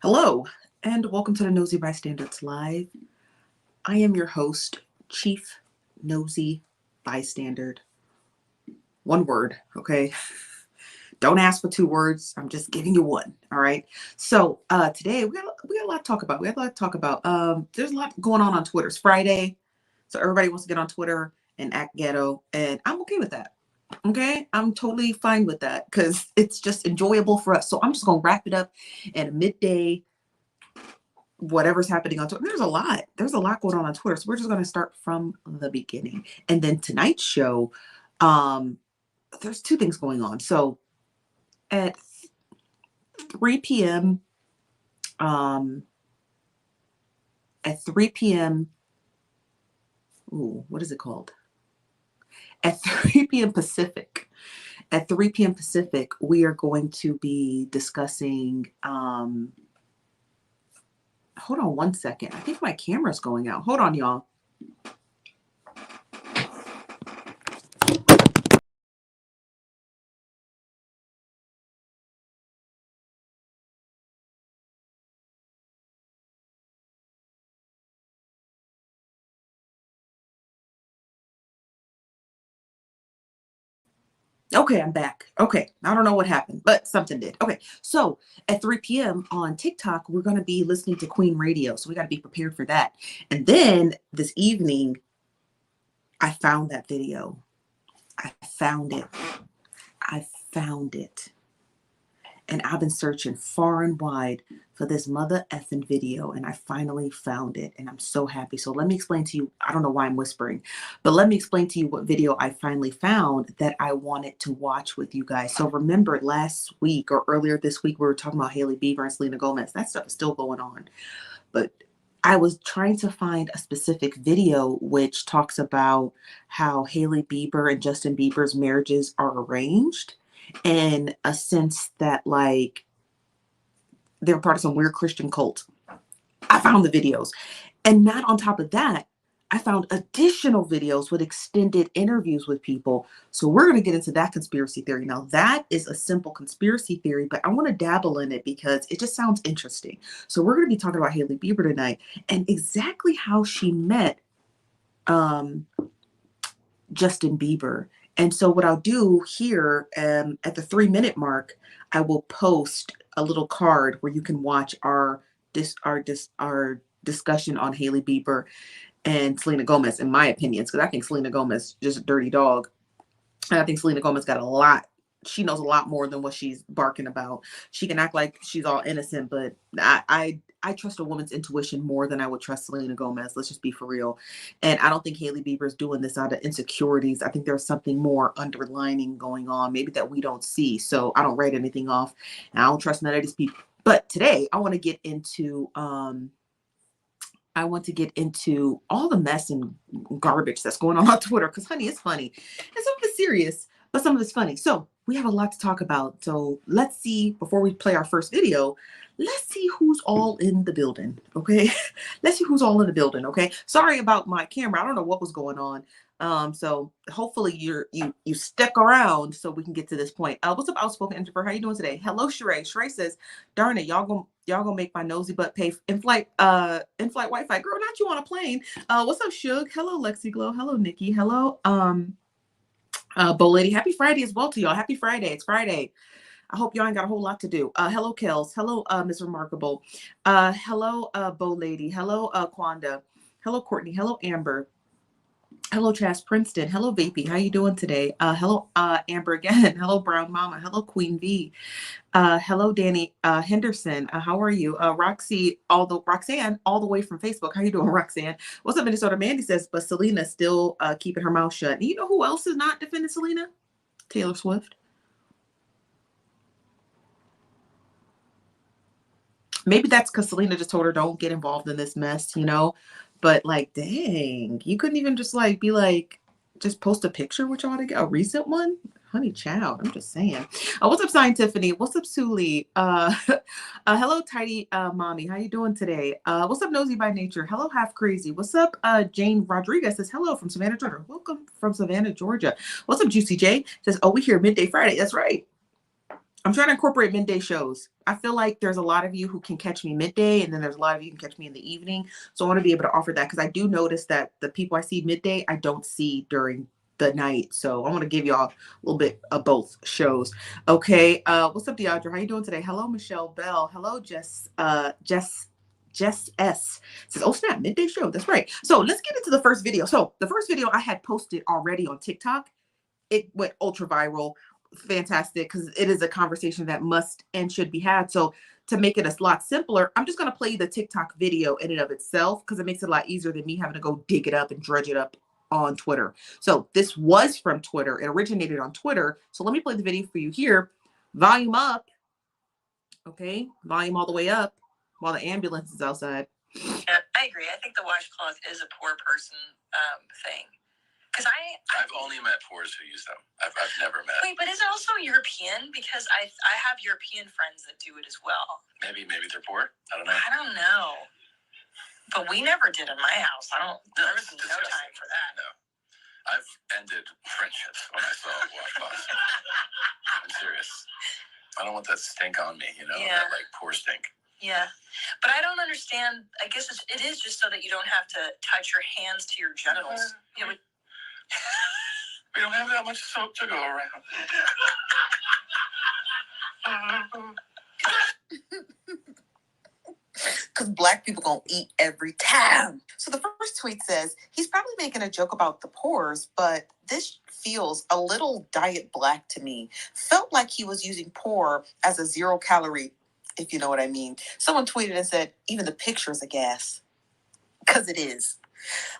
Hello, and welcome to the Nosy Bystanders Live. I am your host, Chief Nosy Bystander. One word, okay? Don't ask for two words. I'm just giving you one. All right. So today we got a lot to talk about. We have a lot to talk about. There's a lot going on Twitter. It's Friday, so everybody wants to get on Twitter and act ghetto, and I'm okay with that. Okay, I'm totally fine with that because it's just enjoyable for us. So I'm just gonna wrap it up in a midday whatever's happening on Twitter. There's a lot going on Twitter. So we're just going to start from the beginning. And then tonight's show, um, there's two things going on. So at 3 p.m., um, at 3 p.m., what is it called? At 3 p.m. Pacific. At 3 p.m. Pacific, we are going to be discussing. Hold on one second. I think my camera's going out. Hold on, y'all. Okay, I'm back. Okay, I don't know what happened, but something did. Okay, so at 3 p.m. on TikTok, we're going to be listening to Queen Radio. So we got to be prepared for that. And then this evening, I found that video. I found it. I found it. And I've been searching far and wide for this mother effing video, and I finally found it, and I'm so happy. So let me explain to you. I don't know why I'm whispering, but let me explain to you what video I finally found that I wanted to watch with you guys. So remember last week or earlier this week, we were talking about Hailey Bieber and Selena Gomez. That stuff is still going on, but I was trying to find a specific video which talks about how Hailey Bieber and Justin Bieber's marriages are arranged, in a sense that like they're part of some weird Christian cult. I found the videos. And not on top of that, I found additional videos with extended interviews with people. So we're going to get into that conspiracy theory. Now, that is a simple conspiracy theory, but I want to dabble in it because it just sounds interesting. So we're going to be talking about Hailey Bieber tonight and exactly how she met Justin Bieber. And so what I'll do here at the 3-minute mark, I will post a little card where you can watch our discussion on Hailey Bieber and Selena Gomez, in my opinions, because I think Selena Gomez just a dirty dog. And I think Selena Gomez got a lot. She knows a lot more than what she's barking about. She can act like she's all innocent, but I trust a woman's intuition more than I would trust Selena Gomez. Let's just be for real. And I don't think Hailey Bieber's doing this out of insecurities. I think there's something more underlining going on, maybe that we don't see. So I don't write anything off. And I don't trust none of these people. But today I want to get into all the mess and garbage that's going on Twitter. Because, honey, it's funny. And some of it's serious, but some of it's funny. So we have a lot to talk about. So let's see, before we play our first video, let's see who's all in the building, okay? Let's see who's all in the building, okay? Sorry about my camera. I don't know what was going on. So hopefully you stick around so we can get to this point. What's up, Outspoken Introvert? How you doing today? Hello, Sheree. Sheree says, darn it, y'all gonna make my nosy butt pay in-flight Wi-Fi. Girl, not you on a plane. What's up, Suge? Hello, Lexi Glow. Hello, Nikki. Hello, Bo Lady. Happy Friday as well to y'all. Happy Friday. It's Friday. I hope y'all ain't got a whole lot to do. Hello, Kels. Hello, Ms. Remarkable. Hello, Bo Lady. Hello, Quanda. Hello, Courtney. Hello, Amber. Hello, Chas Princeton. Hello, Vapey. How you doing today? Hello, Amber again. Hello, Brown Mama. Hello, Queen V. Hello, Danny Henderson. How are you? Roxanne, all the way from Facebook. How you doing, Roxanne? What's up, Minnesota? Mandy says, but Selena's still keeping her mouth shut. And you know who else is not defending Selena? Taylor Swift. Maybe that's because Selena just told her don't get involved in this mess, you know? But like, dang, you couldn't even just like be like, just post a picture with y'all to get a recent one? Honey child, I'm just saying. What's up, Tiffany? What's up, Suli? Hello, Tidy Mommy. How you doing today? What's up, Nosy by Nature? Hello, Half Crazy. What's up, Jane Rodriguez says hello from Savannah, Georgia. Welcome from Savannah, Georgia. What's up, Juicy J? Says, oh, we here midday Friday. That's right. I'm trying to incorporate midday shows. I feel like there's a lot of you who can catch me midday, and then there's a lot of you who can catch me in the evening. So I want to be able to offer that, because I do notice that the people I see midday, I don't see during the night. So I want to give y'all a little bit of both shows. Okay. What's up, Deandra? How you doing today? Hello, Michelle Bell. Hello, Jess S says, "Oh snap, midday show." That's right. So let's get into the first video. So the first video I had posted already on TikTok. It went ultra viral. Fantastic, because it is a conversation that must and should be had. So to make it a lot simpler, I'm just going to play the TikTok video in and of itself, because it makes it a lot easier than me having to go dig it up and dredge it up on Twitter. So this was from Twitter. It originated on Twitter. So let me play the video for you here. Volume up. Okay, volume all the way up while the ambulance is outside. Yeah, I agree. I think the washcloth is a poor person thing. Because I've only met poors who use them. I've never met. Wait, but is it also European? Because I have European friends that do it as well. Maybe they're poor. I don't know. I don't know. But we never did in my house. There was no time for that. No. I've ended friendships when I saw washcloths. I'm serious. I don't want that stink on me, that like poor stink. Yeah, but I don't understand. I guess it is just so that you don't have to touch your hands to your genitals. We don't have that much soap to go around. Because Black people gonna eat every time. So the first tweet says, he's probably making a joke about the pores, but this feels a little diet Black to me. Felt like he was using poor as a 0 calorie, if you know what I mean. Someone tweeted and said, even the picture is a gas. Because it is.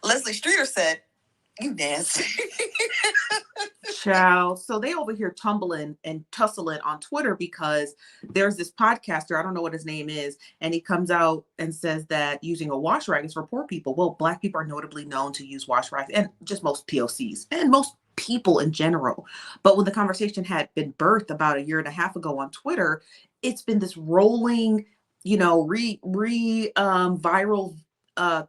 Leslie Streeter said, you nasty. Child. So they over here tumbling and tussling on Twitter because there's this podcaster, I don't know what his name is, and he comes out and says that using a wash rag is for poor people. Well, Black people are notably known to use wash rags, and just most POCs and most people in general. But when the conversation had been birthed about a year and a half ago on Twitter, it's been this rolling, viral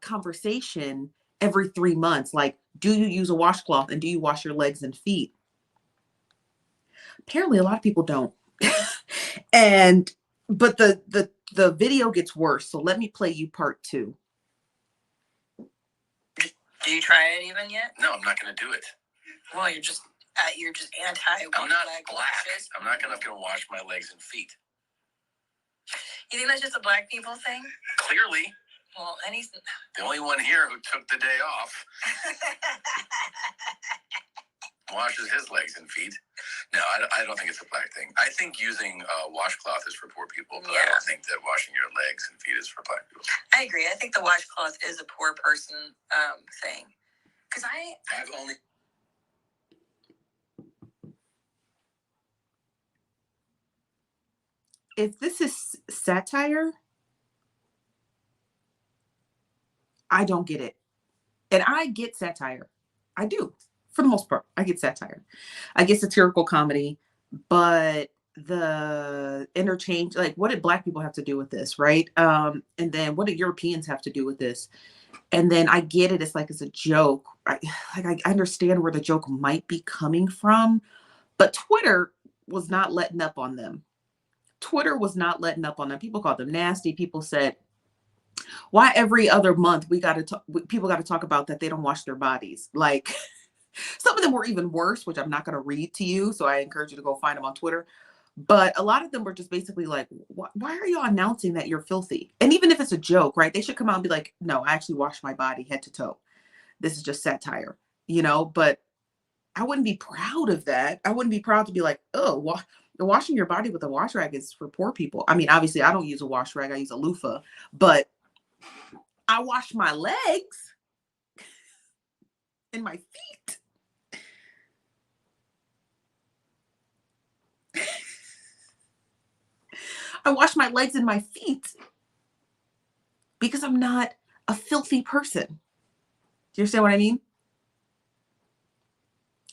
conversation every 3 months. Like, do you use a washcloth, and do you wash your legs and feet? Apparently a lot of people don't. But the video gets worse. So let me play you part 2. Do you try it even yet? No, I'm not going to do it. Well, you're just anti. I'm not Black. I'm not going to wash my legs and feet. You think that's just a Black people thing? Clearly. Well, and he's the only one here who took the day off. Washes his legs and feet. No, I don't think it's a Black thing. I think using washcloth is for poor people, but I don't think that washing your legs and feet is for Black people. I agree. I think the washcloth is a poor person thing. Because I've only... If this is satire, I don't get it. And I get satire. I do. For the most part, I get satire. I get satirical comedy, but the interchange, like, what did Black people have to do with this, right? And then what do Europeans have to do with this? And then I get it. It's like, it's a joke. I understand where the joke might be coming from, but Twitter was not letting up on them. Twitter was not letting up on them. People called them nasty. People said, why every other month people got to talk about that they don't wash their bodies? Like, some of them were even worse, which I'm not going to read to you. So I encourage you to go find them on Twitter. But a lot of them were just basically like, why are you announcing that you're filthy? And even if it's a joke, right? They should come out and be like, no, I actually wash my body head to toe. This is just satire, but I wouldn't be proud of that. I wouldn't be proud to be like, oh, washing your body with a wash rag is for poor people. I mean, obviously I don't use a wash rag. I use a loofah, but I wash my legs and my feet. I wash my legs and my feet because I'm not a filthy person. Do you understand what I mean?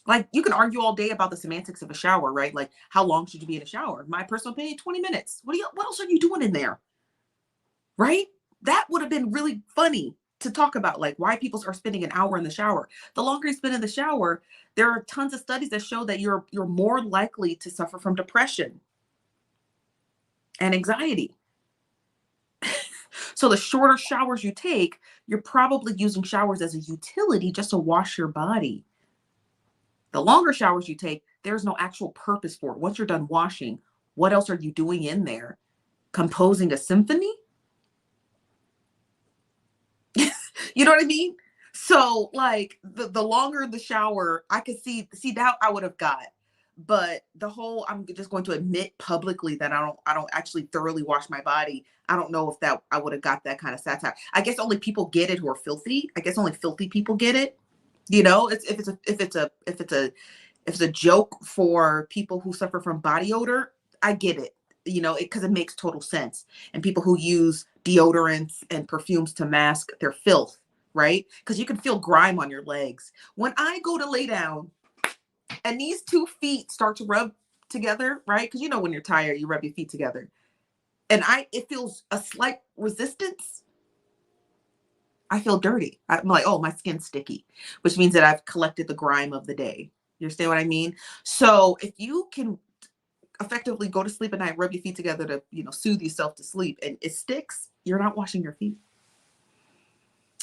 Like, you can argue all day about the semantics of a shower, right? Like, how long should you be in a shower? My personal opinion, 20 minutes. What else are you doing in there? Right? That would have been really funny to talk about, like, why people are spending an hour in the shower. The longer you spend in the shower, there are tons of studies that show that you're more likely to suffer from depression. and anxiety. So the shorter showers you take, you're probably using showers as a utility just to wash your body. The longer showers you take, there's no actual purpose for it. Once you're done washing, what else are you doing in there? Composing a symphony? You know what I mean? So like the longer the shower, I could see that I would have got. But the whole, I'm just going to admit publicly that I don't actually thoroughly wash my body. I don't know if that I would have got that kind of satire. I guess only people get it who are filthy. I guess only filthy people get it. You know, if it's a joke for people who suffer from body odor, I get it. You know, because it makes total sense. And people who use deodorants and perfumes to mask their filth, right? Because you can feel grime on your legs. When I go to lay down and these 2 feet start to rub together, right? Because you know when you're tired, you rub your feet together. And it feels a slight resistance. I feel dirty. I'm like, oh, my skin's sticky, which means that I've collected the grime of the day. You understand what I mean? So if you can effectively go to sleep at night, rub your feet together to, you know, soothe yourself to sleep, and it sticks, you're not washing your feet.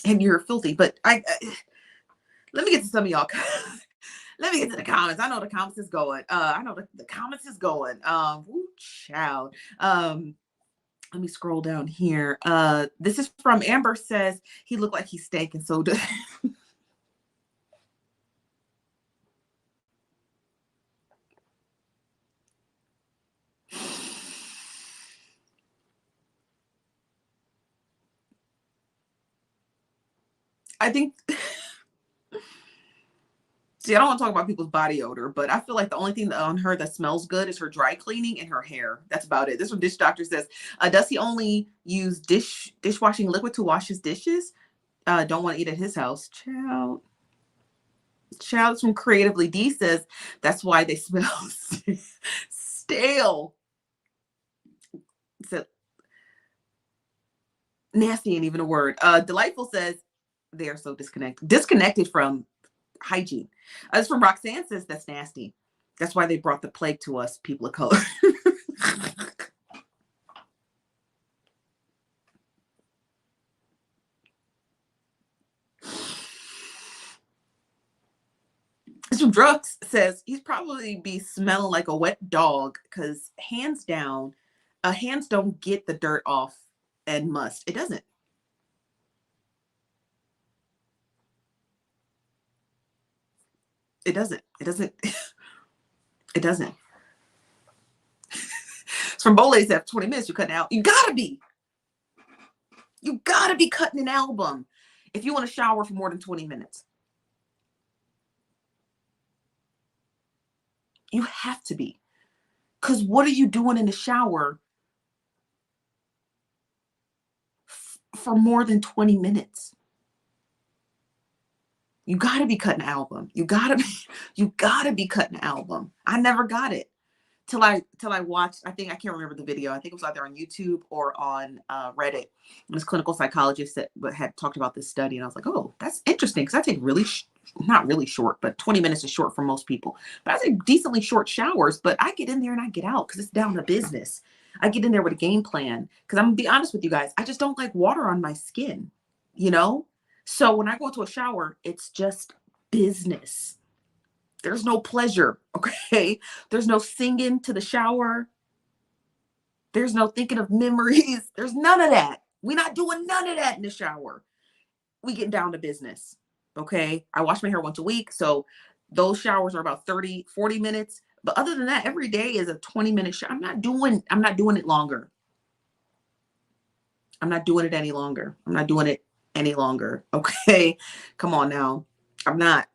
And you're filthy. But let me get to some of y'all. Let me get to the comments. I know the comments is going. The comments is going. Woo, child. Let me scroll down here. This is from Amber says he looked like he stank, and so did. I think. See, I don't want to talk about people's body odor, but I feel like the only thing on her that smells good is her dry cleaning and her hair. That's about it. This one, Dish Doctor says, does he only use dishwashing liquid to wash his dishes? Don't want to eat at his house. Child from Creatively D says, that's why they smell stale. So, nasty ain't even a word. Delightful says, they are so disconnected from hygiene. As from Roxanne says, that's nasty. That's why they brought the plague to us, people of color. Some Drugs says he's probably be smelling like a wet dog because hands down, hands don't get the dirt off and must. It doesn't. It doesn't. It doesn't. It doesn't. It's from Bole's after 20 minutes, you're cutting out. You gotta be cutting an album if you want to shower for more than 20 minutes. You have to be. Because what are you doing in the shower for more than 20 minutes? You gotta be cutting an album. You gotta be cutting an album. I never got it till I watched. I think I can't remember the video. I think it was either on YouTube or on Reddit. And this clinical psychologist that had talked about this study, and I was like, oh, that's interesting because I take not really short, but 20 minutes is short for most people. But I take decently short showers. But I get in there and I get out because it's down to business. I get in there with a game plan because I'm gonna be honest with you guys. I just don't like water on my skin, you know. So when I go into a shower, it's just business. There's no pleasure, okay? There's no singing to the shower. There's no thinking of memories. There's none of that. We're not doing none of that in the shower. We get down to business, okay? I wash my hair once a week, so those showers are about 30, 40 minutes. But other than that, every day is a 20-minute shower. I'm not doing it longer. I'm not doing it any longer. I'm not doing it any longer. Okay. Come on now. I'm not.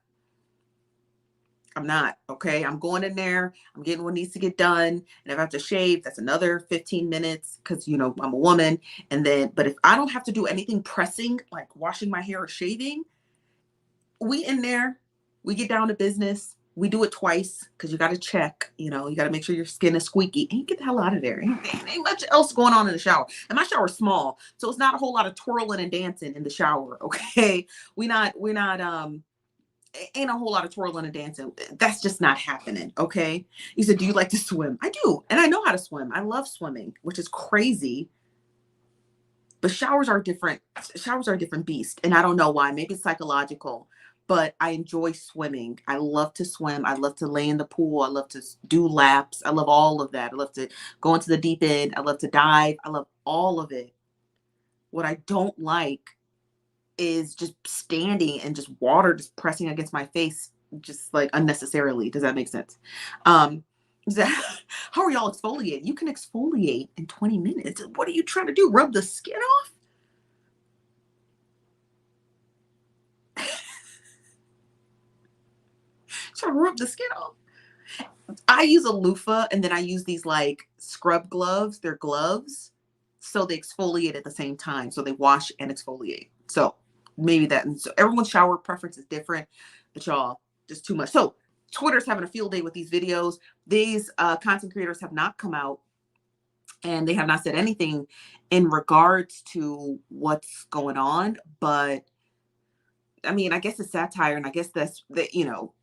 Okay. I'm going in there. I'm getting what needs to get done. And if I have to shave, that's another 15 minutes because, you know, I'm a woman. But if I don't have to do anything pressing, like washing my hair or shaving, we in there, we get down to business. We do it twice because you got to check, you know, you got to make sure your skin is squeaky and you get the hell out of there. Ain't much else going on in the shower. And my shower is small. So it's not a whole lot of twirling and dancing in the shower. Okay. We're not ain't a whole lot of twirling and dancing. That's just not happening. Okay. You said, do you like to swim? I do. And I know how to swim. I love swimming, which is crazy. But showers are different. Showers are a different beast. And I don't know why. Maybe it's psychological, but I enjoy swimming. I love to swim. I love to lay in the pool. I love to do laps. I love all of that. I love to go into the deep end. I love to dive. I love all of it. What I don't like is just standing and just water just pressing against my face, just like unnecessarily. Does that make sense? Um, how are y'all exfoliating? You can exfoliate in 20 minutes. What are you trying to do? Rub the skin off? Trying to rub the skin off? I use a loofah and then I use these like scrub gloves. They're gloves. So they exfoliate at the same time. So they wash and exfoliate. So maybe that. And so everyone's shower preference is different, but y'all, just too much. So Twitter's having a field day with these videos. These content creators have not come out and they have not said anything in regards to what's going on. But I mean, I guess it's satire, and I guess that's that, you know,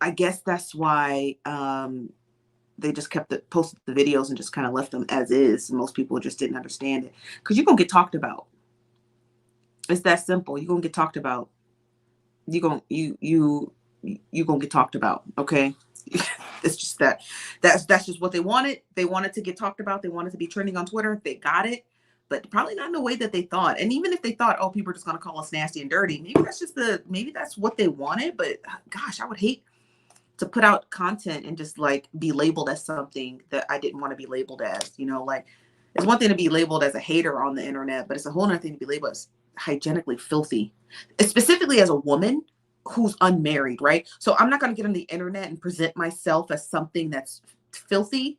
I guess that's why they just kept posted the videos and just kind of left them as is. Most people just didn't understand it because you're gonna get talked about. It's that simple. You're gonna get talked about. You gonna get talked about. Okay. It's just that's just what they wanted. They wanted to get talked about. They wanted to be trending on Twitter. They got it, but probably not in the way that they thought. And even if they thought, oh, people are just gonna call us nasty and dirty, maybe that's what they wanted. But gosh, I would hate to put out content and just like be labeled as something that I didn't want to be labeled as. You know, like it's one thing to be labeled as a hater on the internet, but it's a whole other thing to be labeled as hygienically filthy, specifically as a woman who's unmarried, right? So I'm not going to get on the internet and present myself as something that's filthy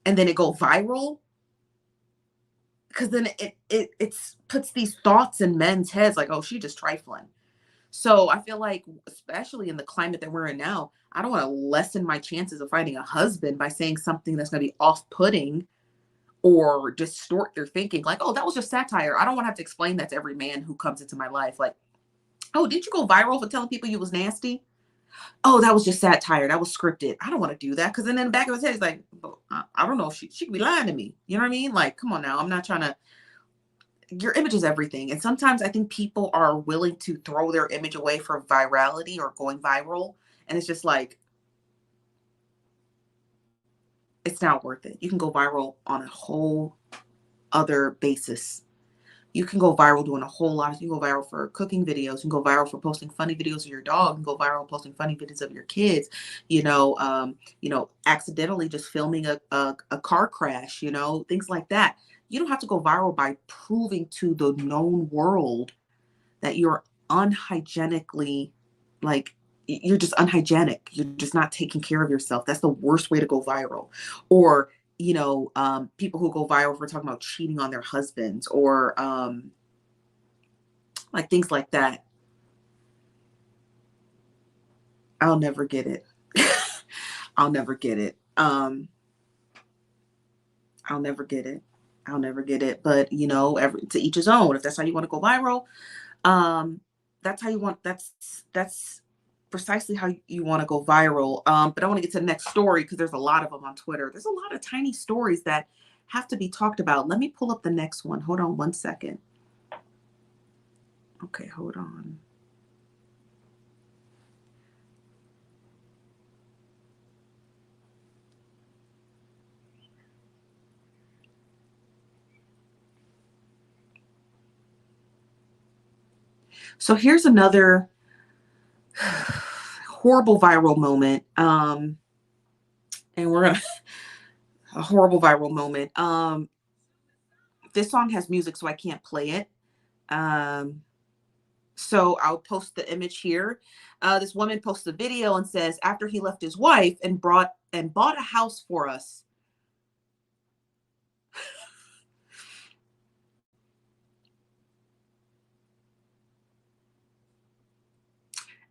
and then it go viral, because then it puts these thoughts in men's heads like, oh, she just trifling. So I feel like, especially in the climate that we're in now, I don't want to lessen my chances of finding a husband by saying something that's going to be off-putting or distort their thinking. Like, oh, that was just satire. I don't want to have to explain that to every man who comes into my life. Like, oh, did you go viral for telling people you was nasty? Oh, that was just satire. That was scripted. I don't want to do that. Because then in the back of his head, he's like, well, I don't know if she could be lying to me. You know what I mean? Like, come on now. I'm not trying to. Your image is everything. And sometimes I think people are willing to throw their image away for virality or going viral. And it's just like, it's not worth it. You can go viral on a whole other basis. You can go viral doing a whole lot. You can go viral for cooking videos. You can go viral for posting funny videos of your dog. You can go viral posting funny videos of your kids. Accidentally just filming a car crash. Things like that. You don't have to go viral by proving to the known world that you're unhygienically, like you're just unhygienic. You're just not taking care of yourself. That's the worst way to go viral. Or people who go viral for talking about cheating on their husbands or like things like that. I'll never get it. I'll never get it. I'll never get it. I'll never get it. But to each his own. If that's how you want to go viral, that's how you want. That's precisely how you want to go viral. But I want to get to the next story because there's a lot of them on Twitter. There's a lot of tiny stories that have to be talked about. Let me pull up the next one. Hold on one second. Okay, hold on. So here's another horrible viral moment. And we're gonna a horrible viral moment. This song has music, so I can't play it. So I'll post the image here. This woman posts a video and says, after he left his wife and bought a house for us.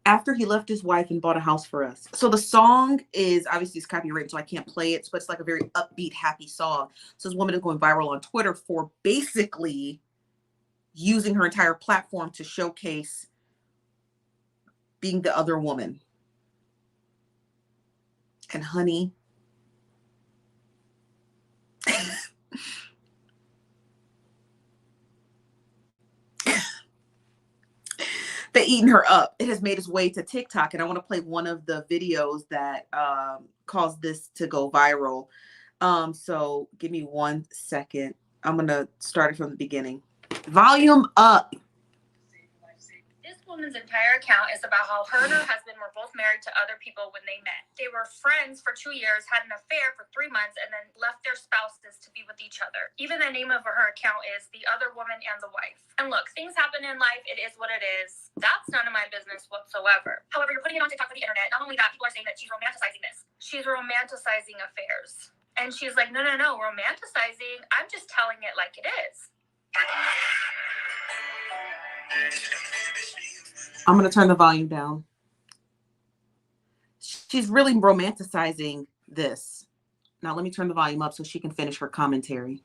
After he left his wife and bought a house for us. So the song is obviously it's copyrighted, so I can't play it. But it's like a very upbeat, happy song. So this woman is going viral on Twitter for basically using her entire platform to showcase being the other woman. And honey, they eating her up. It has made its way to TikTok, and I want to play one of the videos that caused this to go viral. So give me 1 second. I'm gonna start it from the beginning. Volume up. This woman's entire account is about how her and her husband were both married to other people when they met. They were friends for 2 years, had an affair for 3 months, and then left their spouses to be with each other. Even the name of her account is The Other Woman and the Wife. And look, things happen in life. It is what it is. That's none of my business whatsoever. However, you're putting it on TikTok for the internet. Not only that, people are saying that she's romanticizing this. She's romanticizing affairs. And she's like, no, romanticizing. I'm just telling it like it is. I'm going to turn the volume down. She's really romanticizing this. Now let me turn the volume up so she can finish her commentary.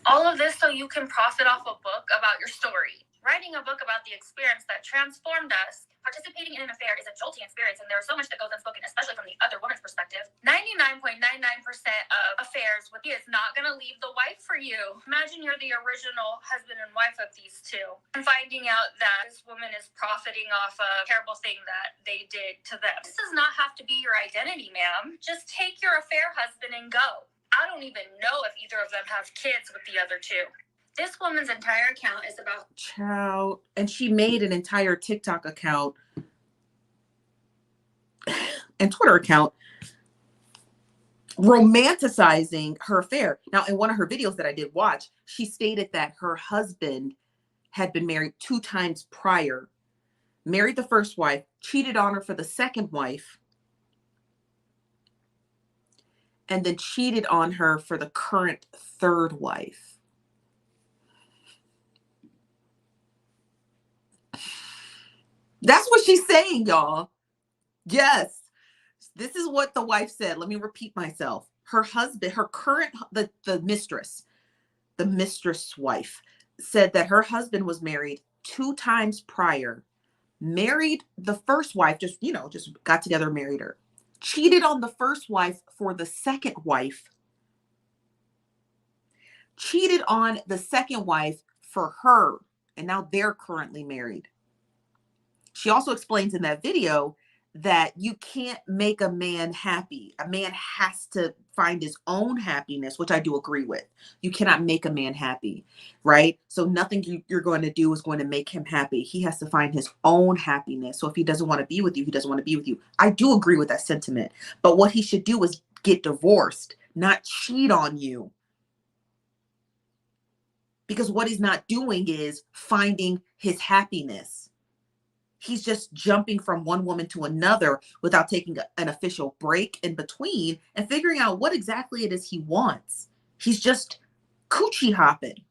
All of this so you can profit off a book about your story. Writing a book about the experience that transformed us. Participating in an affair is a jolting experience, and there is so much that goes unspoken, especially from the other woman's perspective. 99.99% of affairs with you is not going to leave the wife for you. Imagine you're the original husband and wife of these two, and finding out that this woman is profiting off a terrible thing that they did to them. This does not have to be your identity, ma'am. Just take your affair husband and go. I don't even know if either of them have kids with the other two. This woman's entire account is about child, and she made an entire TikTok account and Twitter account romanticizing her affair. Now, in one of her videos that I did watch, she stated that her husband had been married 2 times prior, married the first wife, cheated on her for the second wife, and then cheated on her for the current third wife. That's what she's saying, y'all. Yes. This is what the wife said. Let me repeat myself. Her husband, her current, the mistress wife said that her husband was married 2 times prior, married the first wife, just got together, married her, cheated on the first wife for the second wife, cheated on the second wife for her, and now they're currently married. She also explains in that video that you can't make a man happy. A man has to find his own happiness, which I do agree with. You cannot make a man happy, right? So nothing you're going to do is going to make him happy. He has to find his own happiness. So if he doesn't want to be with you, he doesn't want to be with you. I do agree with that sentiment. But what he should do is get divorced, not cheat on you. Because what he's not doing is finding his happiness. He's just jumping from one woman to another without taking an official break in between and figuring out what exactly it is he wants. He's just coochie hopping,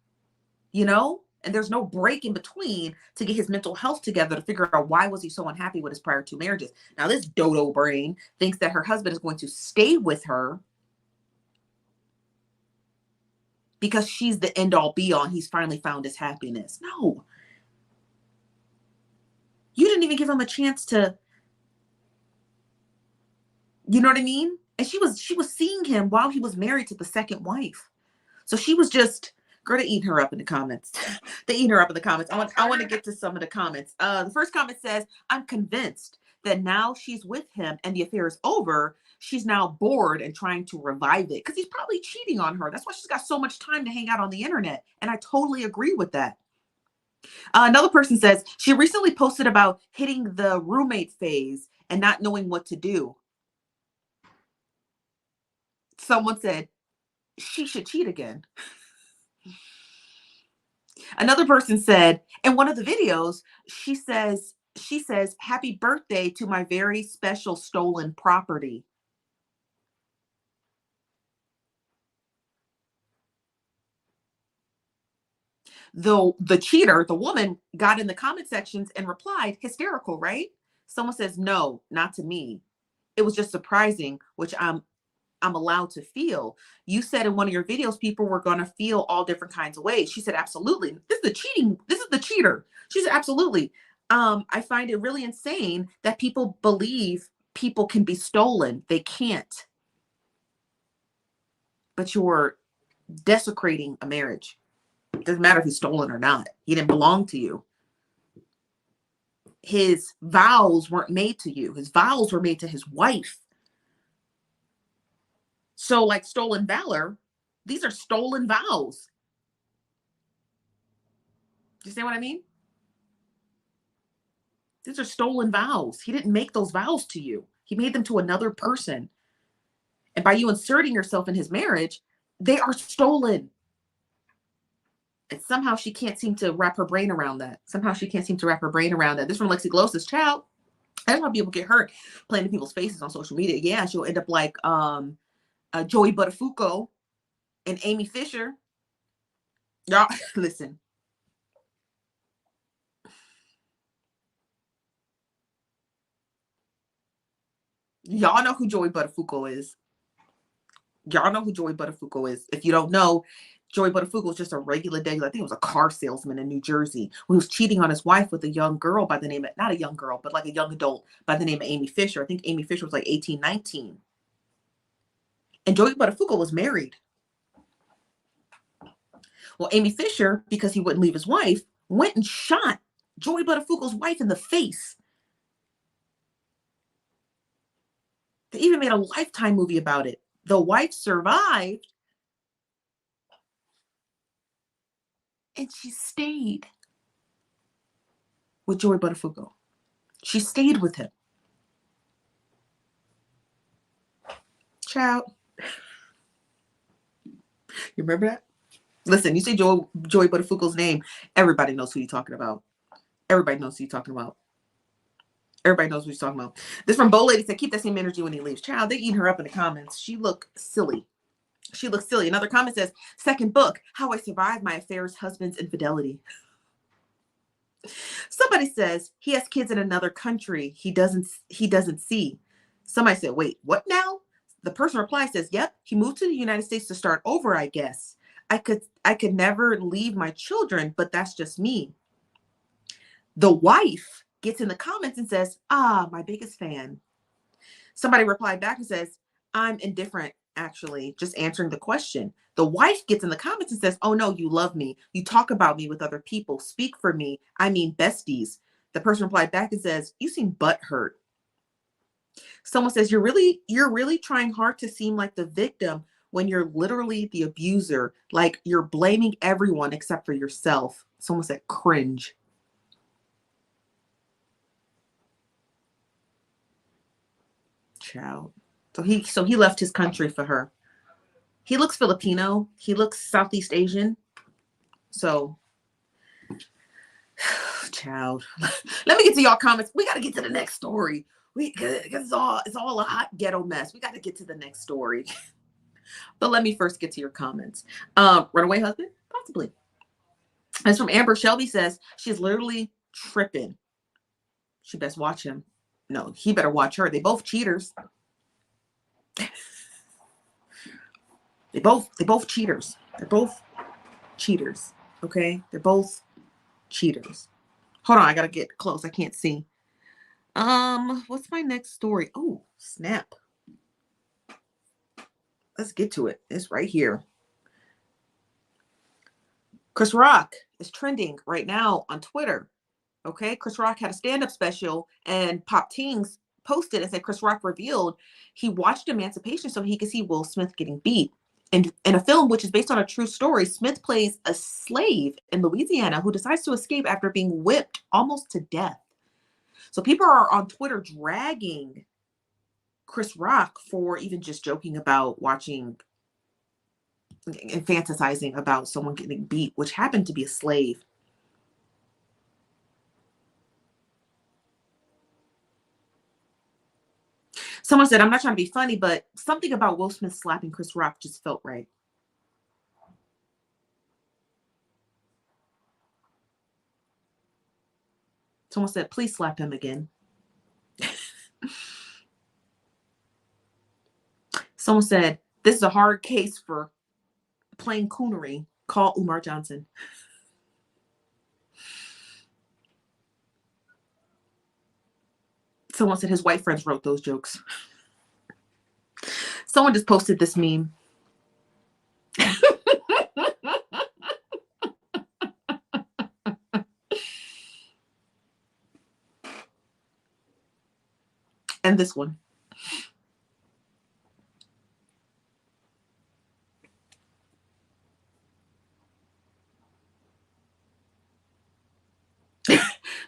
and there's no break in between to get his mental health together to figure out why was he so unhappy with his prior 2 marriages. Now, this dodo brain thinks that her husband is going to stay with her because she's the end all be all and he's finally found his happiness. No. You didn't even give him a chance to, you know what I mean? And she was seeing him while he was married to the second wife. So she was just, girl, they eating her up in the comments. They eating her up in the comments. I want to get to some of the comments. The first comment says, I'm convinced that now she's with him and the affair is over. She's now bored and trying to revive it because he's probably cheating on her. That's why she's got so much time to hang out on the internet. And I totally agree with that. Another person says she recently posted about hitting the roommate phase and not knowing what to do. Someone said she should cheat again. Another person said in one of the videos, she says, happy birthday to my very special stolen property. Though the cheater, the woman, got in the comment sections and replied, hysterical, right? Someone says, no, not to me. It was just surprising, which I'm allowed to feel. You said in one of your videos, people were going to feel all different kinds of ways. She said, absolutely. This is the cheater. She said, absolutely. I find it really insane that people believe people can be stolen. They can't. But you're desecrating a marriage. It doesn't matter if he's stolen or not. He didn't belong to you. His vows weren't made to you. His vows were made to his wife. So like stolen valor, these are stolen vows. Do you see what I mean? These are stolen vows. He didn't make those vows to you. He made them to another person. And by you inserting yourself in his marriage, they are stolen. And somehow she can't seem to wrap her brain around that. This from Lexi Glow says, child, that's why people get hurt playing in people's faces on social media. Yeah, she'll end up like Joey Buttafuoco and Amy Fisher. Y'all, listen. Y'all know who Joey Buttafuoco is. If you don't know, Joey Buttafuoco was just a regular day. I think he was a car salesman in New Jersey who was cheating on his wife with a young girl by the name of, not a young girl, but like a young adult by the name of Amy Fisher. I think Amy Fisher was like 18, 19. And Joey Buttafuoco was married. Well, Amy Fisher, because he wouldn't leave his wife, went and shot Joey Buttafuoco's wife in the face. They even made a Lifetime movie about it. The wife survived. And she stayed with Joey Buttafuoco. She stayed with him. Child. You remember that? Listen, you say Joey Buttafuoco's name, everybody knows who you're talking about. This from Bo Lady said, keep that same energy when he leaves. Child, they're eating her up in the comments. She looked silly. Another comment says, second book, How I Survived My Affair's Husband's Infidelity. Somebody says he has kids in another country he doesn't see. Somebody said, wait, what now? The person replies, says, yep, he moved to the United States to start over, I guess. I could never leave my children, but that's just me. The wife gets in the comments and says, my biggest fan. Somebody replied back and says, I'm indifferent, actually, just answering the question. The wife gets in the comments and says, oh no, you love me. You talk about me with other people. Speak for me. I mean, besties. The person replied back and says, you seem butthurt. Someone says, you're really trying hard to seem like the victim when you're literally the abuser. Like you're blaming everyone except for yourself. Someone said, cringe. Child. So he left his country for her. He looks Filipino. He looks Southeast Asian. So, child. Let me get to y'all comments. We got to get to the next story. It's all a hot ghetto mess. We got to get to the next story. But let me first get to your comments. Runaway husband? Possibly. As from Amber, Shelby says, she's literally tripping. She best watch him. No, he better watch her. They both cheaters. They both cheaters. They're both cheaters. Okay? They're both cheaters. Hold on, I gotta get close. I can't see. What's my next story? Oh, snap. Let's get to it. It's right here. Chris Rock is trending right now on Twitter. Okay, Chris Rock had a stand-up special and Pop Tings posted and said Chris Rock revealed he watched Emancipation so he could see Will Smith getting beat. And in a film which is based on a true story, Smith plays a slave in Louisiana who decides to escape after being whipped almost to death. So people are on Twitter dragging Chris Rock for even just joking about watching and fantasizing about someone getting beat, which happened to be a slave. Someone said, I'm not trying to be funny, but something about Will Smith slapping Chris Rock just felt right. Someone said, please slap him again. Someone said, this is a hard case for plain coonery. Call Umar Johnson. Someone said his white friends wrote those jokes. Someone just posted this meme. And this one.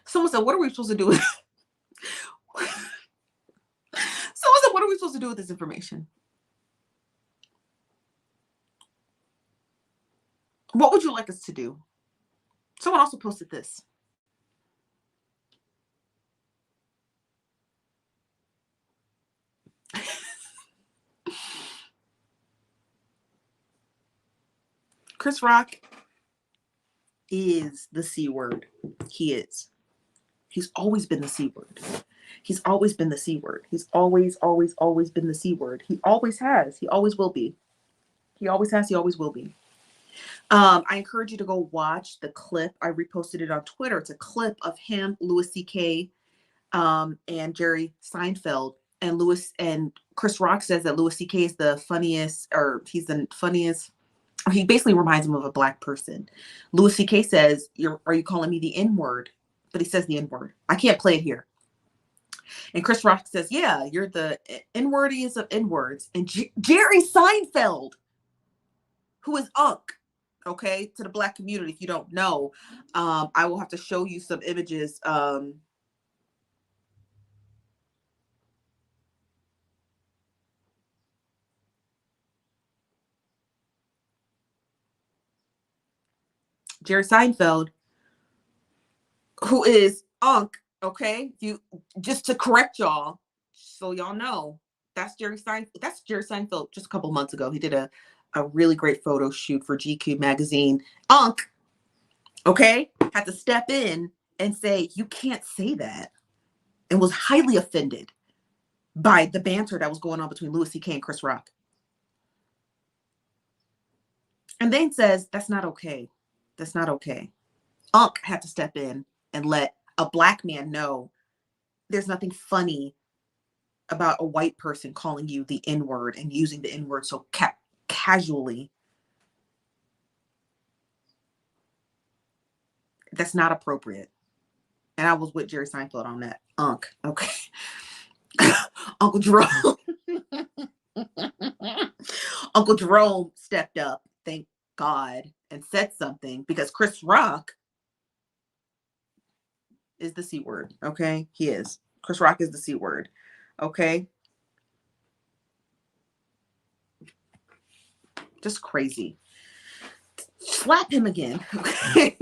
Someone said, what are we supposed to do with Someone said, what are we supposed to do with this information? What would you like us to do? Someone also posted this. Chris Rock is the C word. He is. He's always been the C word. He's always been the C word. He's always been the C word. He always has. He always will be. He always has. He always will be. I encourage you to go watch the clip. I reposted it on Twitter. It's a clip of him, Louis C.K., and Jerry Seinfeld. And Chris Rock says that Louis C.K. is the funniest, or he's the funniest. He basically reminds him of a black person. Louis C.K. says, are you calling me the N-word? But he says the N-word. I can't play it here. And Chris Rock says, yeah, you're the N-wordiest of N-words. And Jerry Seinfeld, who is Unc, okay, to the black community, if you don't know, I will have to show you some images. Jerry Seinfeld, who is Unc, okay? You just to correct y'all, so y'all know, that's Jerry Seinfeld. That's Jerry Seinfeld. Just a couple months ago, he did a really great photo shoot for GQ magazine. Unc, okay, had to step in and say, you can't say that, and was highly offended by the banter that was going on between Louis C.K. and Chris Rock. And then says, that's not okay. That's not okay. Unc had to step in and let a black man know there's nothing funny about a white person calling you the N-word and using the N-word so casually. That's not appropriate. And I was with Jerry Seinfeld on that. Unc, okay. Uncle Jerome. Uncle Jerome stepped up, thank God, and said something, because Chris Rock is the C word, okay? He is. Chris Rock is the C word, okay? Just crazy. Slap him again. Okay.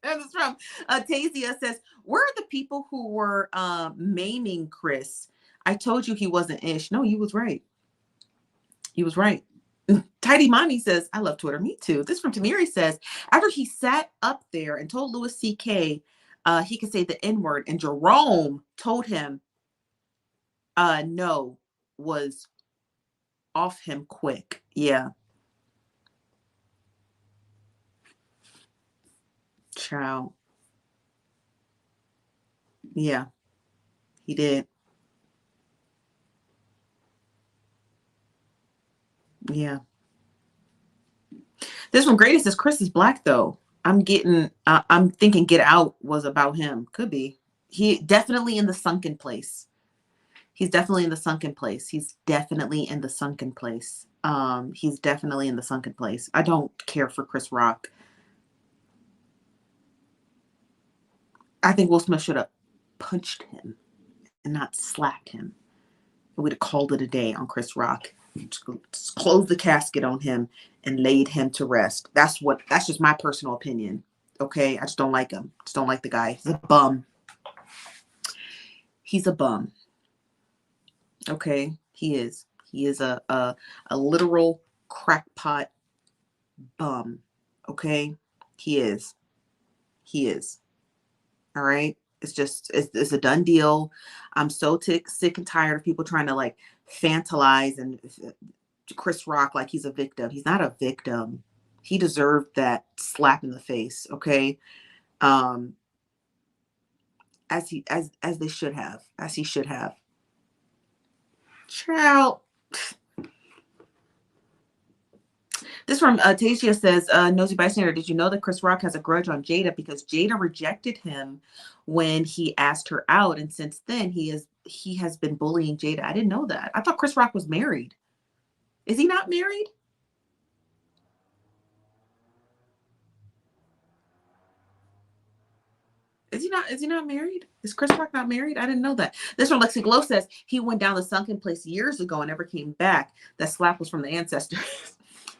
That is from Tasia says, where are the people who were maiming Chris? I told you he wasn't ish. No, you was right. You was right. Tidy Mommy says, I love Twitter. Me too. This from Tamiri says, after he sat up there and told Louis C.K. He could say the N-word, and Jerome told him no, was off him quick. Yeah. Child. Yeah, he did. Yeah. This one greatest says Chris is black though. I'm thinking Get Out was about him. Could be. He definitely in the sunken place. He's definitely in the sunken place. He's definitely in the sunken place. He's definitely in the sunken place. I don't care for Chris Rock. I think Will Smith should have punched him and not slapped him. We'd have called it a day on Chris Rock. Just closed the casket on him and laid him to rest. That's just my personal opinion. Okay. I just don't like him. Just don't like the guy. He's a bum. He's a bum. Okay. He is a literal crackpot bum. Okay. He is. All right. It's a done deal. I'm so sick and tired of people trying to like fantasize and Chris Rock like he's a victim. He's not a victim. He deserved that slap in the face. Okay. as they should have, as he should have. Child. This from Tasia says, Nosy Bystander, did you know that Chris Rock has a grudge on Jada because Jada rejected him when he asked her out, and since then he has been bullying Jada? I didn't know that. I thought Chris Rock was married. Is he not married? Is he not married? Is Chris Rock not married? I didn't know that. This from Lexi Glow says he went down the sunken place years ago and never came back. That slap was from the ancestors.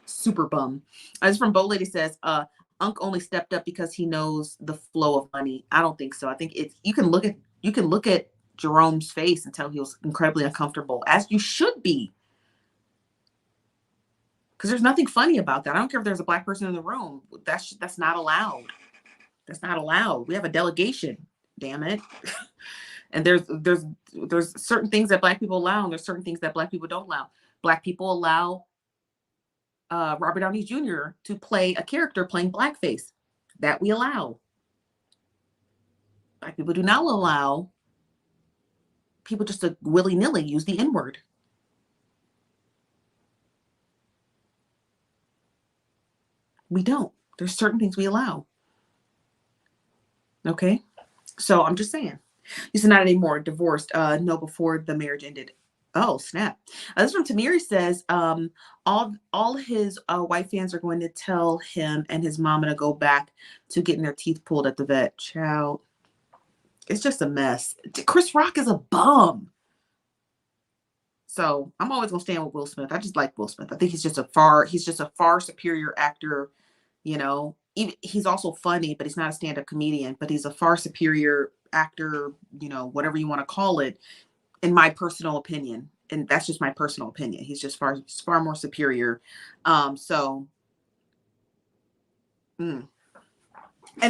Super bum. This from Bo Lady says, Unc only stepped up because he knows the flow of money. I don't think so. I think it's you can look at Jerome's face and tell he was incredibly uncomfortable, as you should be. Because there's nothing funny about that. I don't care if there's a black person in the room. That's not allowed. That's not allowed. We have a delegation, damn it. And there's certain things that black people allow, and there's certain things that black people don't allow. Black people allow Robert Downey Jr. to play a character playing blackface. That we allow. Black people do not allow people just to willy-nilly use the N-word. We don't. There's certain things we allow. Okay? So I'm just saying. You said not anymore. Divorced. No, before the marriage ended. Oh, snap. This from Tamiri says, all his white fans are going to tell him and his mama to go back to getting their teeth pulled at the vet. Child. It's just a mess. Chris Rock is a bum. So I'm always gonna stand with Will Smith. I just like Will Smith. I think he's just a far superior actor. You know, he's also funny, but he's not a stand-up comedian, but he's a far superior actor, you know, whatever you want to call it, in my personal opinion. And that's just my personal opinion. He's just far more superior. And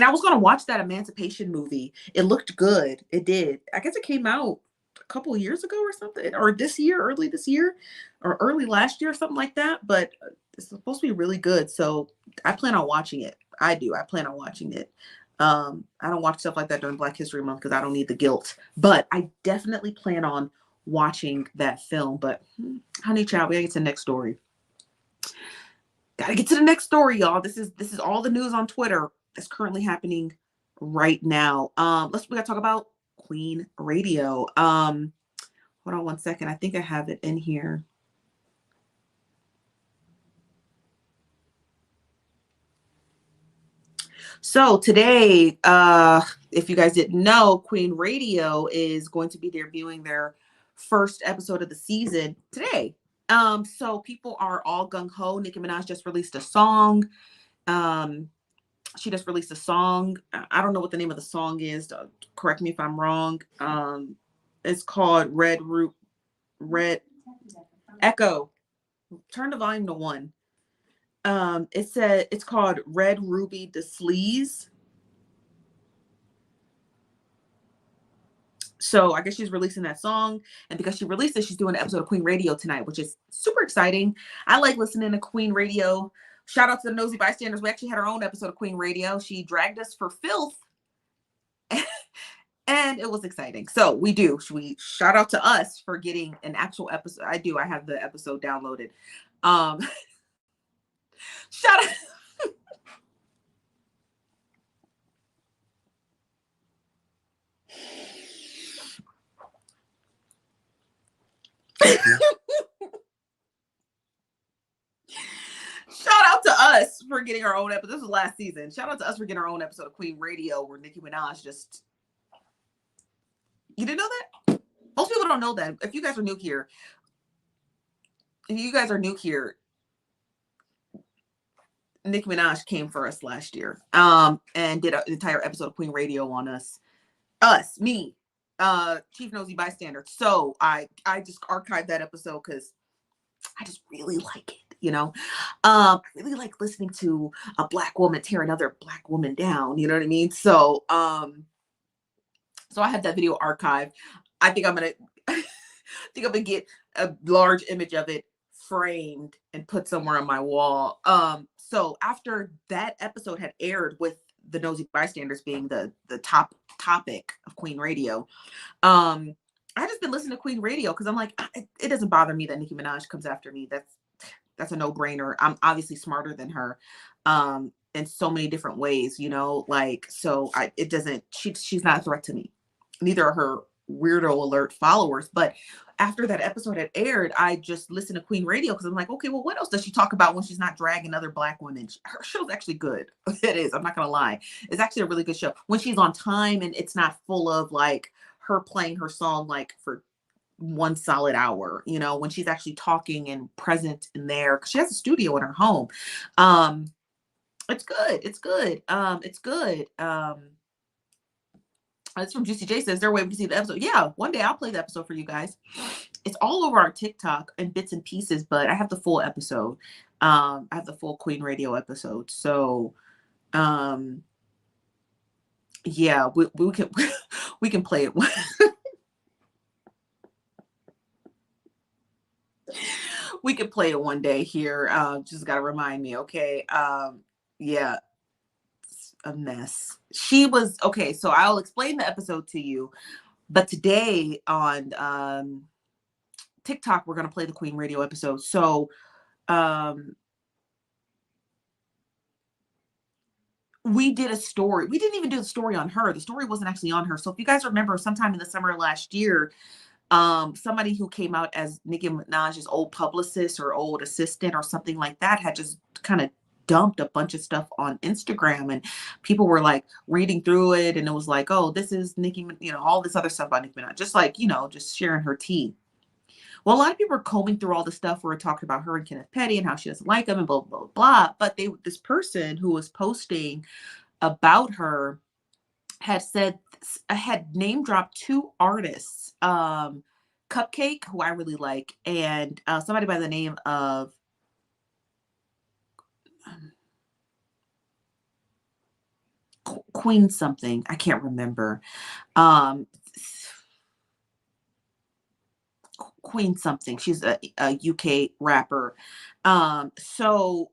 I was going to watch that Emancipation movie. It looked good. It did. I guess it came out a couple of years ago or something, or early this year, or early last year, or something like that. But it's supposed to be really good. So I plan on watching it. I do. I plan on watching it. I don't watch stuff like that during Black History Month because I don't need the guilt. But I definitely plan on watching that film. But honey child, we gotta get to the next story. Gotta get to the next story, y'all. This is all the news on Twitter that's currently happening right now. We gotta talk about Queen Radio. Hold on one second. I think I have it in here. So today, if you guys didn't know, Queen Radio is going to be debuting their first episode of the season today. So people are all gung-ho. Nicki Minaj just released a song. She just released a song. I don't know what the name of the song is. Correct me if I'm wrong. It's called Red Echo. Turn the volume to 1. It's called Red Ruby the Sleaze. So I guess she's releasing that song, and because she released it, she's doing an episode of Queen Radio tonight, which is super exciting. I like listening to Queen Radio. Shout out to the Nosy Bystanders. We actually had our own episode of Queen Radio. She dragged us for filth, and it was exciting. So we shout out to us for getting an actual episode. I have the episode downloaded. Shout out. Shout out to us for getting our own episode. This was last season. Shout out to us for getting our own episode of Queen Radio where Nicki Minaj just... You didn't know that? Most people don't know that. If you guys are new here, Nicki Minaj came for us last year and did an entire episode of Queen Radio on me, Chief Nosy Bystander. So I just archived that episode because I just really like it. You know, I really like listening to a Black woman tear another Black woman down. You know what I mean? So, so I have that video archived. I think I'm gonna get a large image of it framed and put somewhere on my wall. So after that episode had aired with the nosy bystanders being the top topic of Queen Radio. I just been listening to Queen Radio because I'm like, it doesn't bother me that Nicki Minaj comes after me. That's a no-brainer. I'm obviously smarter than her in so many different ways, you know, like, so she's not a threat to me. Neither are her weirdo alert followers. But after that episode had aired, I just listened to Queen Radio because I'm like, okay, well, what else does she talk about when she's not dragging other Black women? Her show's actually good. It is. I'm not going to lie. It's actually a really good show. When she's on time and it's not full of like her playing her song like for one solid hour, you know, when she's actually talking and present in there, because she has a studio in her home. It's good. It's good. It's good. It's from Juicy J says, is there a way we can see the episode? Yeah, one day I'll play the episode for you guys. It's all over our TikTok in bits and pieces, but I have the full episode. I have the full Queen Radio episode. So yeah, we can we can play it. We can play it one day here. Just gotta remind me, okay? Yeah, it's a mess. She was okay. So I'll explain the episode to you. But today on TikTok, we're gonna play the Queen Radio episode. So we did a story. We didn't even do the story on her. The story wasn't actually on her. So if you guys remember, sometime in the summer of last year, somebody who came out as Nicki Minaj's old publicist or old assistant or something like that had just kind of dumped a bunch of stuff on Instagram, and people were like reading through it, and it was like, oh, this is Nicki, you know, all this other stuff about Nicki Minaj, just like, you know, just sharing her tea. Well, a lot of people were combing through all the stuff where it talked about her and Kenneth Petty and how she doesn't like him and blah, blah, blah. But this person who was posting about her had name dropped two artists, Cupcake, who I really like, and somebody by the name of Queen something. I can't remember. Queen something. She's a UK rapper. So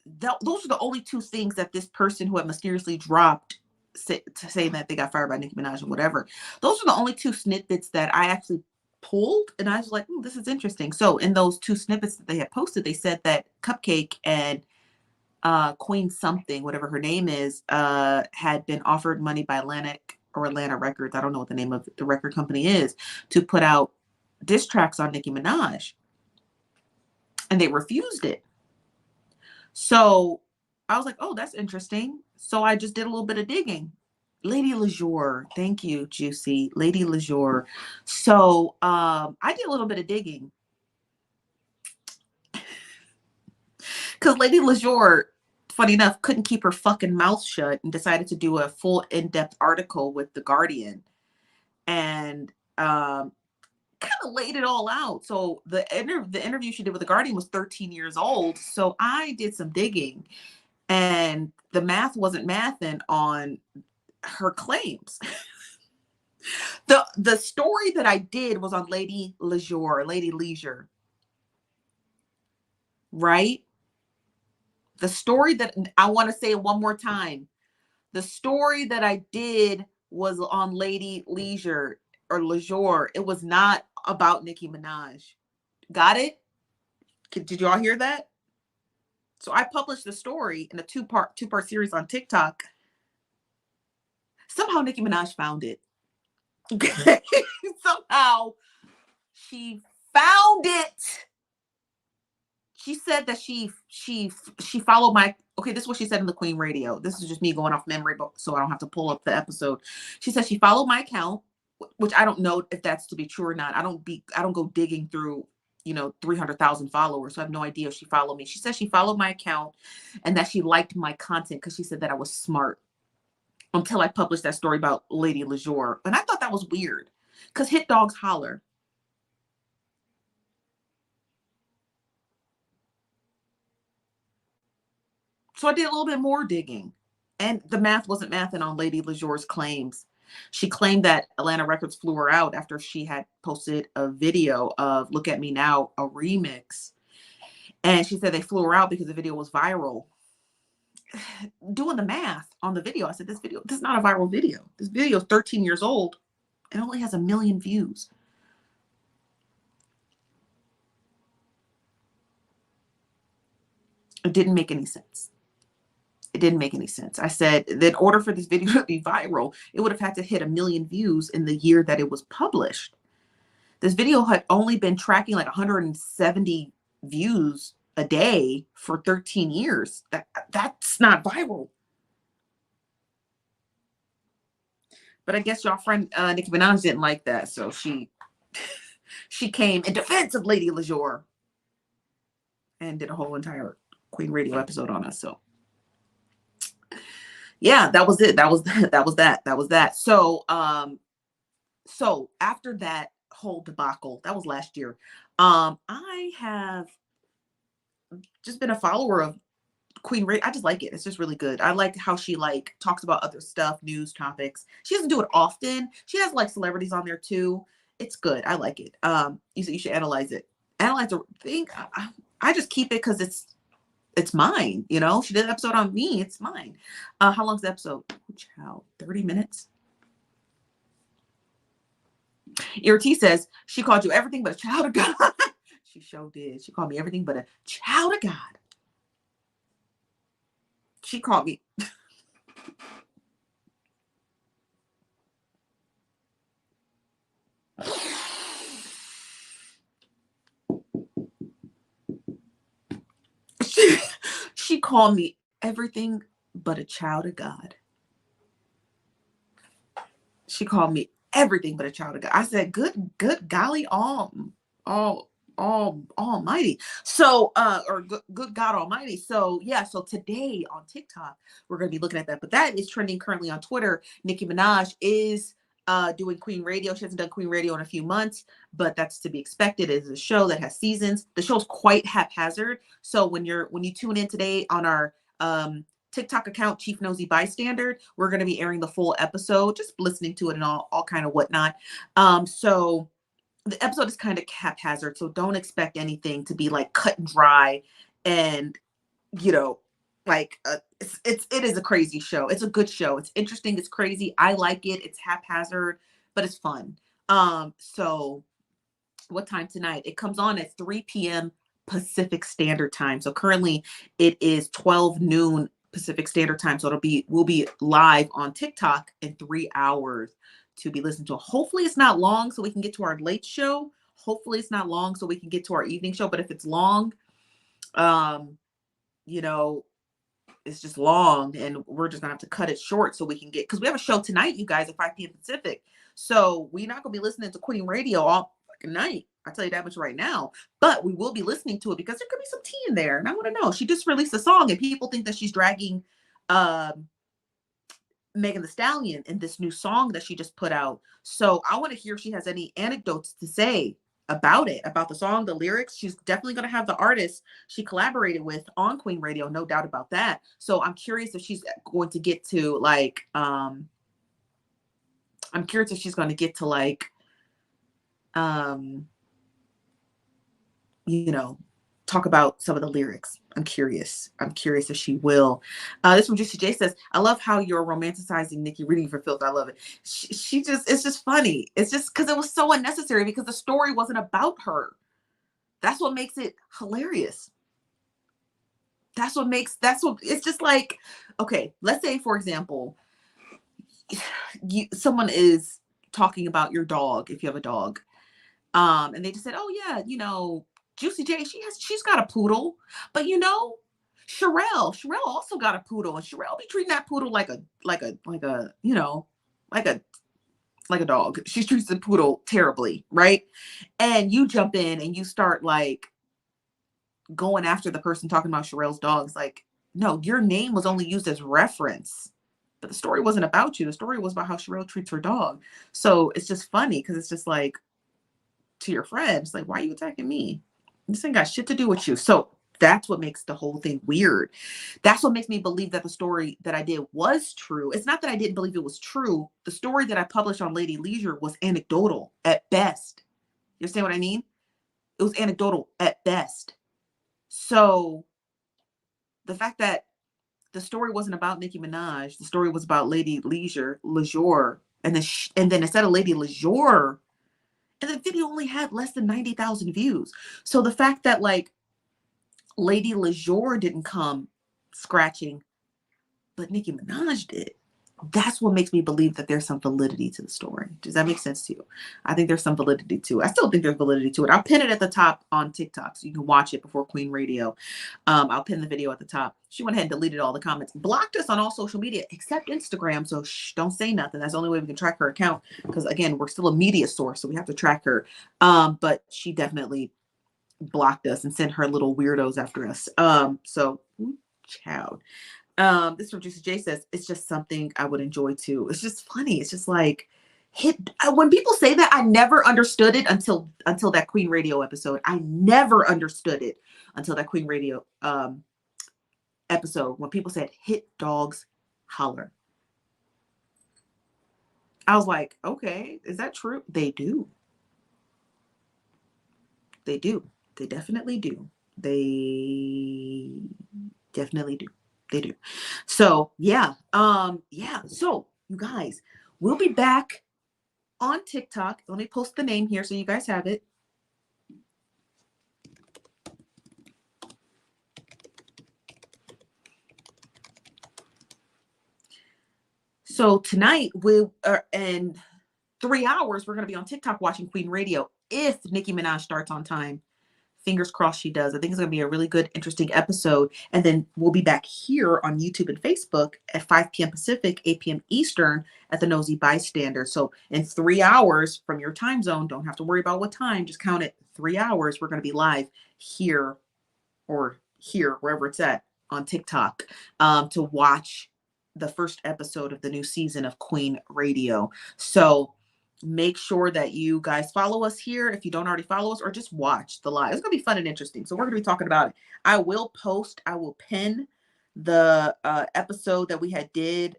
those are the only two things that this person who had mysteriously dropped saying that they got fired by Nicki Minaj or whatever. Those are the only two snippets that I actually pulled, and I was like, this is interesting. So in those two snippets that they had posted, they said that Cupcake and Queen something, whatever her name is, had been offered money by Atlanta Records. I don't know what the name of the record company is, to put out diss tracks on Nicki Minaj, and they refused it. So I was like, oh, that's interesting. So I just did a little bit of digging. Lady Lejour, thank you, Juicy. Lady Lejour. So I did a little bit of digging, because Lady Lejour, funny enough, couldn't keep her fucking mouth shut and decided to do a full in-depth article with The Guardian, and kind of laid it all out. So the interview she did with The Guardian was 13 years old. So I did some digging, and the math wasn't mathing on her claims. The story that I did was on Lady Leisure, right? The story that I want to say one more time, the story that I did was on Lady Leisure or Leisure. It was not about Nicki Minaj. Got it? Did you all hear that? So I published the story in a two-part series on TikTok. Somehow Nicki Minaj found it. Somehow she found it. She said that she followed my, okay, this is what she said in the Queen Radio. This is just me going off memory, but so I don't have to pull up the episode. She said she followed my account, which I don't know if that's to be true or not. I don't go digging through, 300,000 followers. So I have no idea if she followed me. She said she followed my account and that she liked my content because she said that I was smart, until I published that story about Lady Lejour. And I thought that was weird, because hit dogs holler. So I did a little bit more digging, and the math wasn't mathing on Lady Lejour's claims. She claimed that Atlanta Records flew her out after she had posted a video of Look at Me Now, a remix. And she said they flew her out because the video was viral. doing the math on the video. I said, this is not a viral video. This video is 13 years old and only has 1 million views. It didn't make any sense. It didn't make any sense. I said that in order for this video to be viral, it would have had to hit 1 million views in the year that it was published. This video had only been tracking like 170 views a day for 13 years. That's not viral. But I guess y'all friend Nicki Minaj didn't like that, so she came in defense of Lady LaJour and did a whole entire Queen Radio episode on us. So yeah, that was it. That was that. So after that whole debacle, that was last year. I have just been a follower of Queen Radio. I just like it. It's just really good. I like how she like talks about other stuff, news topics. She doesn't do it often. She has like celebrities on there too. It's good. I like it. You should analyze it. Analyze the thing. I just keep it because it's mine. You know, she did an episode on me. It's mine. How long's the episode? Child, 30 minutes. T says she called you everything but a child of God. She sure did. She called me everything but a child of God. She called me. She called me everything but a child of God. She called me everything but a child of God. I said, good golly, almighty. So, or good God almighty. So yeah, so today on TikTok, we're going to be looking at that, but that is trending currently on Twitter. Nicki Minaj is doing Queen Radio. She hasn't done Queen Radio in a few months, but that's to be expected. It is a show that has seasons. The show's quite haphazard. So when you tune in today on our TikTok account, Chief Nosy Bystander, we're going to be airing the full episode, just listening to it and all kind of whatnot. So the episode is kind of haphazard, so don't expect anything to be like cut and dry and, you know, like it is a crazy show. It's a good show. It's interesting. It's crazy. I like it. It's haphazard, but it's fun. So what time tonight? It comes on at 3 p.m. Pacific Standard Time. So currently it is 12 noon Pacific Standard Time. So we'll be live on TikTok in 3 hours to be listened to. Hopefully it's not long so we can get to our late show. Hopefully it's not long so we can get to our evening show. But if it's long, you know, it's just long and we're just gonna have to cut it short so we can get, because we have a show tonight, you guys, at 5 p.m. Pacific. So we're not gonna be listening to Queen Radio all fucking night. I'll tell you that much right now. But we will be listening to it because there could be some tea in there. And I want to know. She just released a song and people think that she's dragging Megan Thee Stallion in this new song that she just put out. So I want to hear if she has any anecdotes to say about it, about the song, the lyrics. She's definitely going to have the artist she collaborated with on Queen Radio, no doubt about that. So I'm curious if she's going to get to like, you know, talk about some of the lyrics. I'm curious if she will. This one, Juicy J says, I love how you're romanticizing Nicki reading for filth. I love it. It's just funny. It's just because it was so unnecessary because the story wasn't about her. That's what makes it hilarious. It's just like, okay, let's say, for example, someone is talking about your dog, if you have a dog, and they just said, oh yeah, you know, Juicy J, she's got a poodle, but you know, Sherelle also got a poodle, and Sherelle be treating that poodle like a you know, like a dog. She treats the poodle terribly, right? And you jump in and you start like going after the person talking about Sherelle's dogs. Like, no, your name was only used as reference, but the story wasn't about you. The story was about how Sherelle treats her dog. So it's just funny because it's just like, to your friends, like, why are you attacking me? This ain't got shit to do with you. So that's what makes the whole thing weird. That's what makes me believe that the story that I did was true. It's not that I didn't believe it was true. The story that I published on Lady Leisure was anecdotal at best. You understand what I mean? It was anecdotal at best. So the fact that the story wasn't about Nicki Minaj. The story was about Lady Leisure. And then instead of Lady Leisure, and the video only had less than 90,000 views. So the fact that like Lady Leisure didn't come scratching, but Nicki Minaj did, that's what makes me believe that there's some validity to the story. Does that make sense to you? I think there's some validity to it. I still think there's validity to it. I'll pin it at the top on TikTok so you can watch it before Queen Radio. I'll pin the video at the top. She went ahead and deleted all the comments, blocked us on all social media except Instagram. So don't say nothing. That's the only way we can track her account, because again, we're still a media source, so we have to track her. But she definitely blocked us and sent her little weirdos after us. So child. This from Juicy J says, it's just something I would enjoy too. It's just funny. It's just like when people say that, I never understood it until that Queen Radio episode. I never understood it until that Queen Radio episode, when people said hit dogs holler. I was like, okay, is that true? They do. They do. They definitely do. They definitely do. They do. So yeah. So you guys, we'll be back on TikTok. Let me post the name here so you guys have it. So tonight in 3 hours, we're going to be on TikTok watching Queen Radio. If Nicki Minaj starts on time, fingers crossed she does. I think it's going to be a really good, interesting episode. And then we'll be back here on YouTube and Facebook at 5 p.m. Pacific, 8 p.m. Eastern at the Nosy Bystander. So in 3 hours from your time zone, don't have to worry about what time, just count it 3 hours. We're going to be live here, or here, wherever it's at, on TikTok to watch the first episode of the new season of Queen Radio. So make sure that you guys follow us here if you don't already follow us, or just watch the live. It's going to be fun and interesting. So we're going to be talking about it. I will pin the episode that we did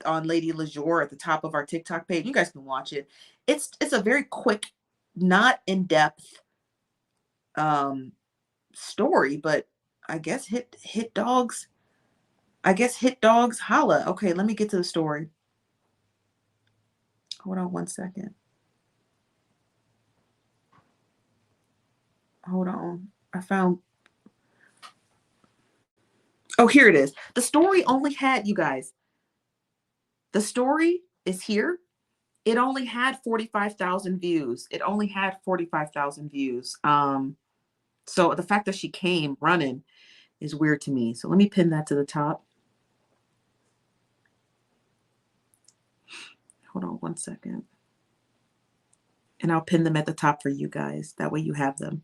on Lady Leisure at the top of our TikTok page. You guys can watch it. It's a very quick, not in-depth story, but I guess hit dogs holla. Okay, let me get to the story. Hold on one second. Hold on. Oh, here it is. The story only had, you guys, the story is here. It only had 45,000 views. So the fact that she came running is weird to me. So let me pin that to the top. Hold on one second. And I'll pin them at the top for you guys. That way you have them.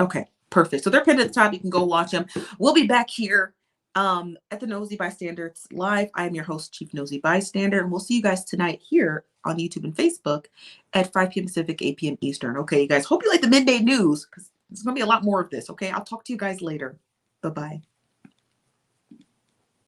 Okay, perfect. So they're pinned at the top. You can go watch them. We'll be back here at the Nosy Bystanders live. I am your host, Chief Nosy Bystander, and we'll see you guys tonight here on YouTube and Facebook at 5 p.m. Pacific, 8 p.m. Eastern. Okay, you guys, hope you like the midday news, because there's going to be a lot more of this. Okay, I'll talk to you guys later. Bye-bye.